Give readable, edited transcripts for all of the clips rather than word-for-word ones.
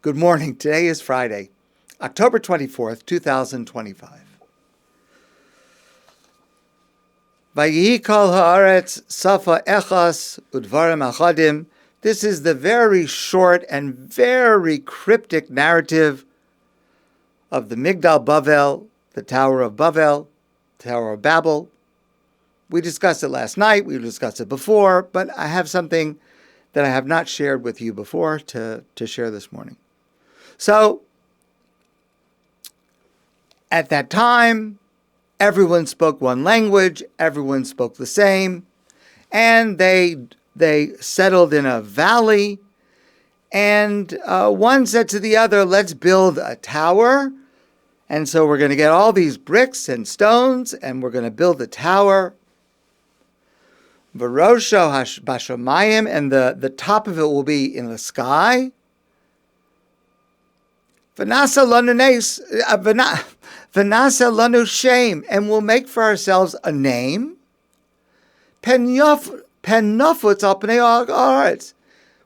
Good morning. Today is Friday, October 24th, 2025. Vayihi kol haaretz safa echas udvarim achadim. This is the very short and very cryptic narrative of the Migdal Bavel, the Tower of Babel, Tower of Babel. We discussed it last night, we discussed it before, but I have something that I have not shared with you before to share this morning. So, at that time, everyone spoke one language, everyone spoke the same, and they settled in a valley, and one said to the other, let's build a tower, and so we're going to get all these bricks and stones, and we're going to build a tower. V'rosho bashamayim, and the top of it will be in the sky. V'nasa lanu shame, and we'll make for ourselves a name. Pen nafutz al pnei haaretz.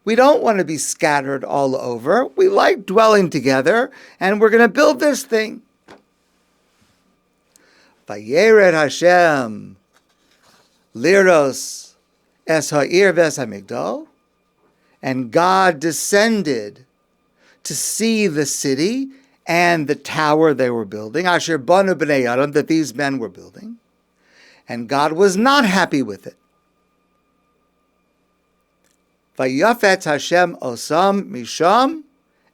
We don't want to be scattered all over. We like dwelling together, and we're going to build this thing. Vayered Hashem liros es ha'ir ves ha'migdal, and God descended to see the city and the tower they were building, asher banu b'nei Adam, that these men were building, and God was not happy with it. Vayafetz Hashem osam misham,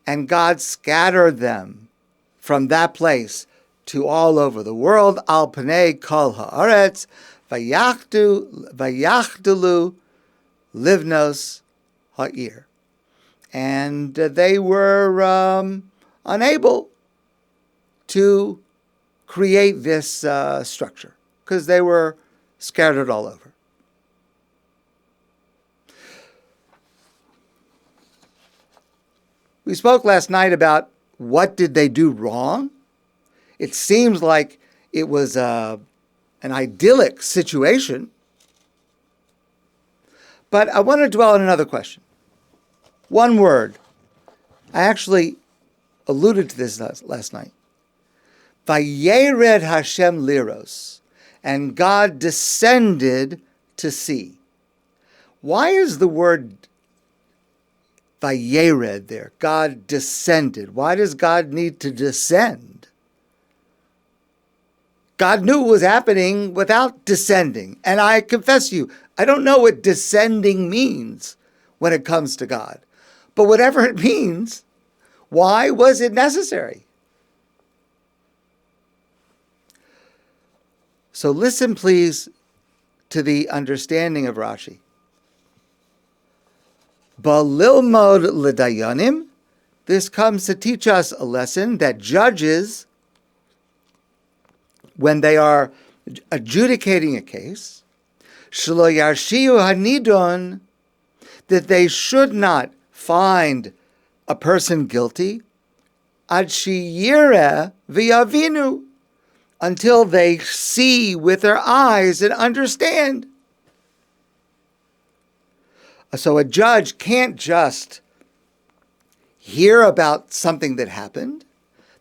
and God scattered them from that place to all over the world, al pnei kol haaretz, vayachtelu livnos ha'ir. And they were unable to create this structure because they were scattered all over. We spoke last night about what did they do wrong. It seems like it was an idyllic situation. But I want to dwell on another question. One word. I actually alluded to this last night. Vayered Hashem liros, and God descended to see. Why is the word Vayered there? God descended. Why does God need to descend? God knew what was happening without descending. And I confess to you, I don't know what descending means when it comes to God. But whatever it means, why was it necessary? So listen, please, to the understanding of Rashi. Balilmod l'dayanim, this comes to teach us a lesson that judges, when they are adjudicating a case, shelo yarshiu hanidon, that they should not find a person guilty, ad sheyireh v'yavinu, until they see with their eyes and understand. So a judge can't just hear about something that happened.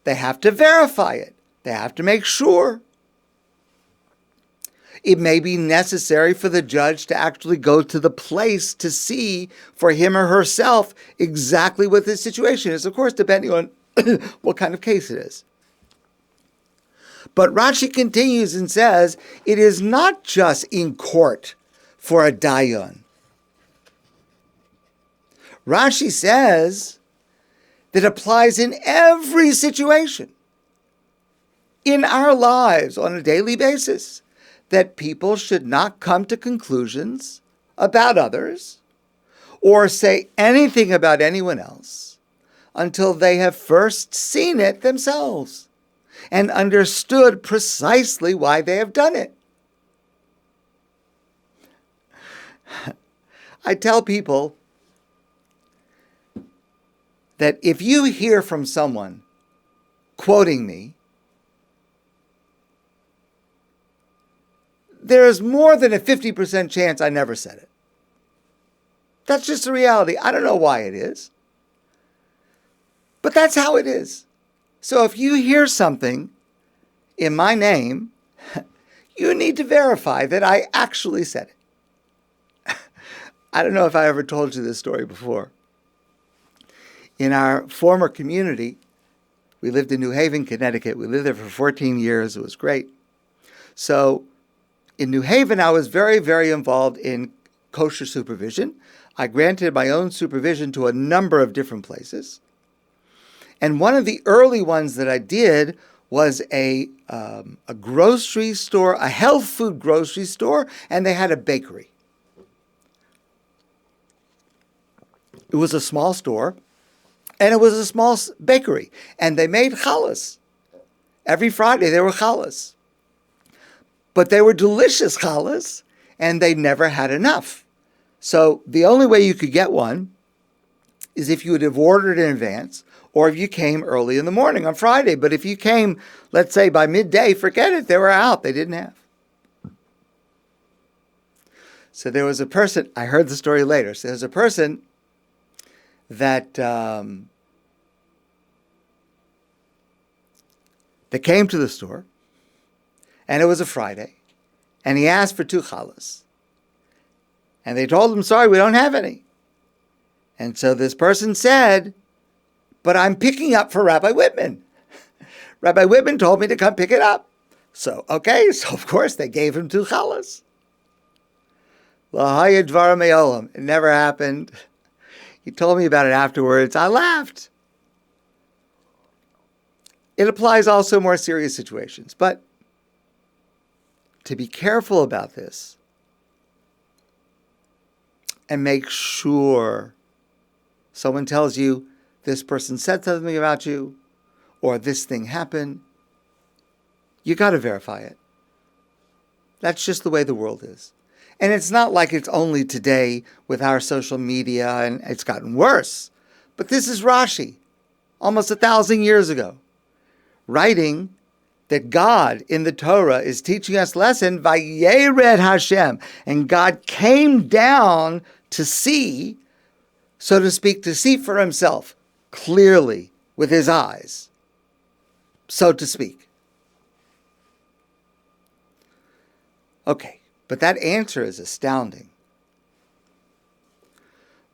They have to verify it. They have to make sure. It may be necessary for the judge to actually go to the place to see for him or herself exactly what the situation is, of course, depending on what kind of case it is. But Rashi continues and says, it is not just in court for a dayan. Rashi says that applies in every situation in our lives on a daily basis, that people should not come to conclusions about others or say anything about anyone else until they have first seen it themselves and understood precisely why they have done it. I tell people that if you hear from someone quoting me, there is more than a 50% chance I never said it. That's just the reality. I don't know why it is. But that's how it is. So if you hear something in my name, you need to verify that I actually said it. I don't know if I ever told you this story before. In our former community, we lived in New Haven, Connecticut. We lived there for 14 years. It was great. So in New Haven, I was very, very involved in kosher supervision. I granted my own supervision to a number of different places. And one of the early ones that I did was a grocery store, a health food grocery store, and they had a bakery. It was a small store, and it was a small bakery, and they made challahs. Every Friday there were challahs. But they were delicious challahs, and they never had enough. So the only way you could get one is if you would have ordered in advance, or if you came early in the morning on Friday. But if you came, let's say, by midday, forget it. They were out. They didn't have. So there was a person, I heard the story later. So there was a person that came to the store, and it was a Friday, and he asked for 2 challahs. And they told him, sorry, we don't have any. And so this person said, but I'm picking up for Rabbi Whitman. Rabbi Whitman told me to come pick it up. So, okay, so of course they gave him 2 challahs. L'haya dvar me'olam. It never happened. He told me about it afterwards. I laughed. It applies also in more serious situations. But to be careful about this and make sure someone tells you this person said something about you or this thing happened, you got to verify it. That's just the way the world is. And it's not like it's only today with our social media and it's gotten worse. But this is Rashi, almost 1,000 years ago, writing that God in the Torah is teaching us lesson, Vayered Hashem, and God came down to see, so to speak, to see for himself clearly with his eyes, so to speak. Okay, but that answer is astounding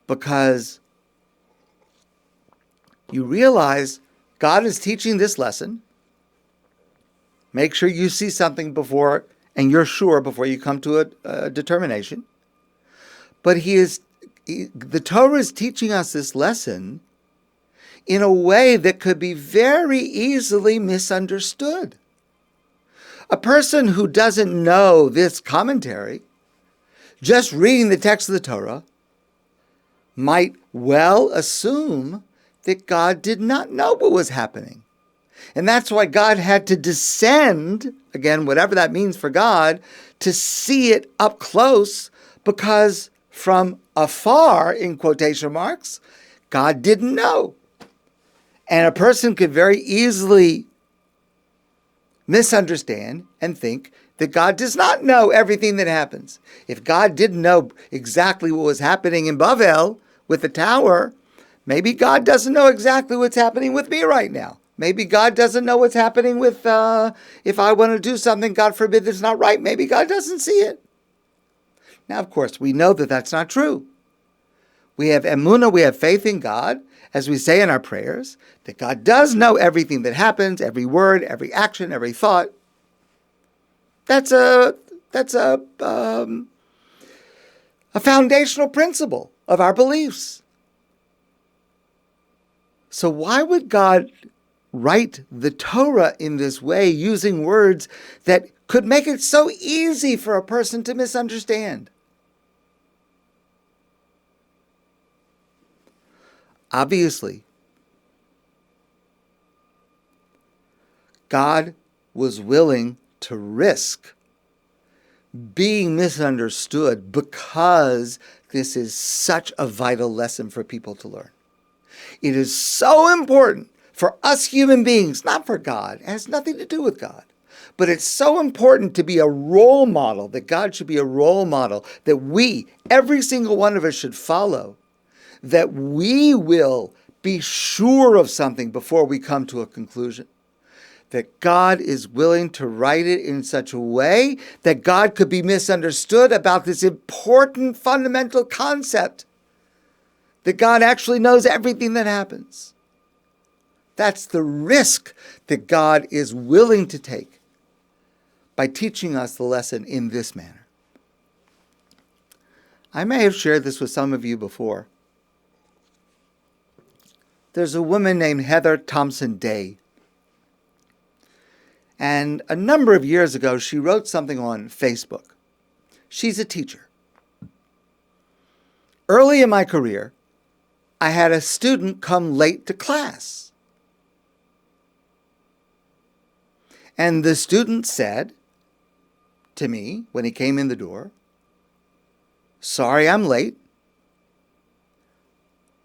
because you realize God is teaching this lesson. Make sure you see something before, and you're sure before you come to a determination. But the Torah is teaching us this lesson in a way that could be very easily misunderstood. A person who doesn't know this commentary, just reading the text of the Torah, might well assume that God did not know what was happening. And that's why God had to descend, again, whatever that means for God, to see it up close, because from afar, in quotation marks, God didn't know. And a person could very easily misunderstand and think that God does not know everything that happens. If God didn't know exactly what was happening in Babel with the tower, maybe God doesn't know exactly what's happening with me right now. Maybe God doesn't know what's happening with, if I want to do something, God forbid, that's not right. Maybe God doesn't see it. Now, of course, we know that that's not true. We have emunah, we have faith in God, as we say in our prayers, that God does know everything that happens, every word, every action, every thought. That's a foundational principle of our beliefs. So why would God write the Torah in this way, using words that could make it so easy for a person to misunderstand? Obviously, God was willing to risk being misunderstood because this is such a vital lesson for people to learn. It is so important for us human beings, not for God. It has nothing to do with God. But it's so important to be a role model, that God should be a role model, that we, every single one of us, should follow, that we will be sure of something before we come to a conclusion. That God is willing to write it in such a way that God could be misunderstood about this important fundamental concept. That God actually knows everything that happens. That's the risk that God is willing to take by teaching us the lesson in this manner. I may have shared this with some of you before. There's a woman named Heather Thompson Day. And a number of years ago, she wrote something on Facebook. She's a teacher. Early in my career, I had a student come late to class. And the student said to me when he came in the door, "Sorry I'm late.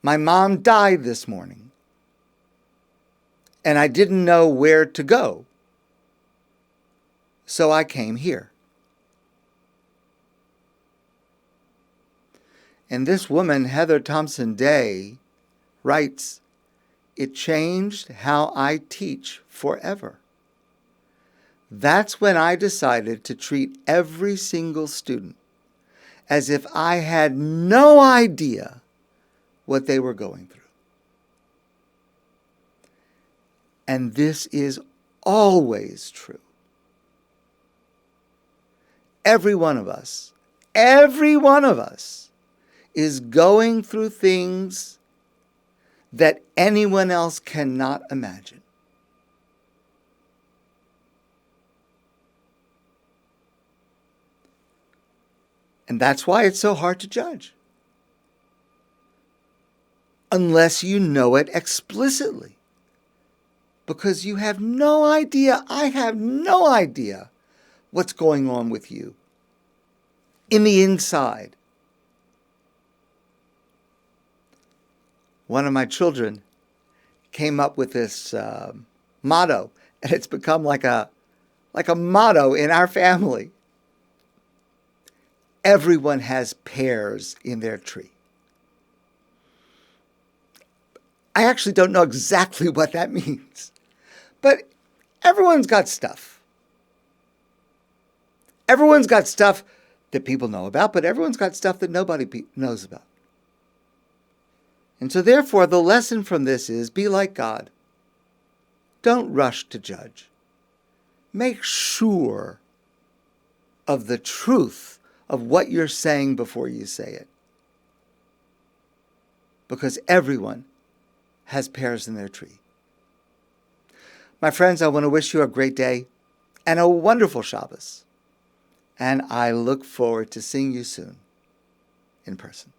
My mom died this morning, and I didn't know where to go. So I came here." And this woman, Heather Thompson Day, writes, "It changed how I teach forever. That's when I decided to treat every single student as if I had no idea what they were going through." And this is always true. Every one of us is going through things that anyone else cannot imagine. And that's why it's so hard to judge. Unless you know it explicitly. Because you have no idea, I have no idea what's going on with you in the inside. One of my children came up with this motto, and it's become like a motto in our family. Everyone has pears in their tree. I actually don't know exactly what that means, but everyone's got stuff. Everyone's got stuff that people know about, but everyone's got stuff that nobody knows about. And so therefore, the lesson from this is, be like God. Don't rush to judge. Make sure of the truth of what you're saying before you say it. Because everyone has pears in their tree. My friends, I want to wish you a great day and a wonderful Shabbos. And I look forward to seeing you soon in person.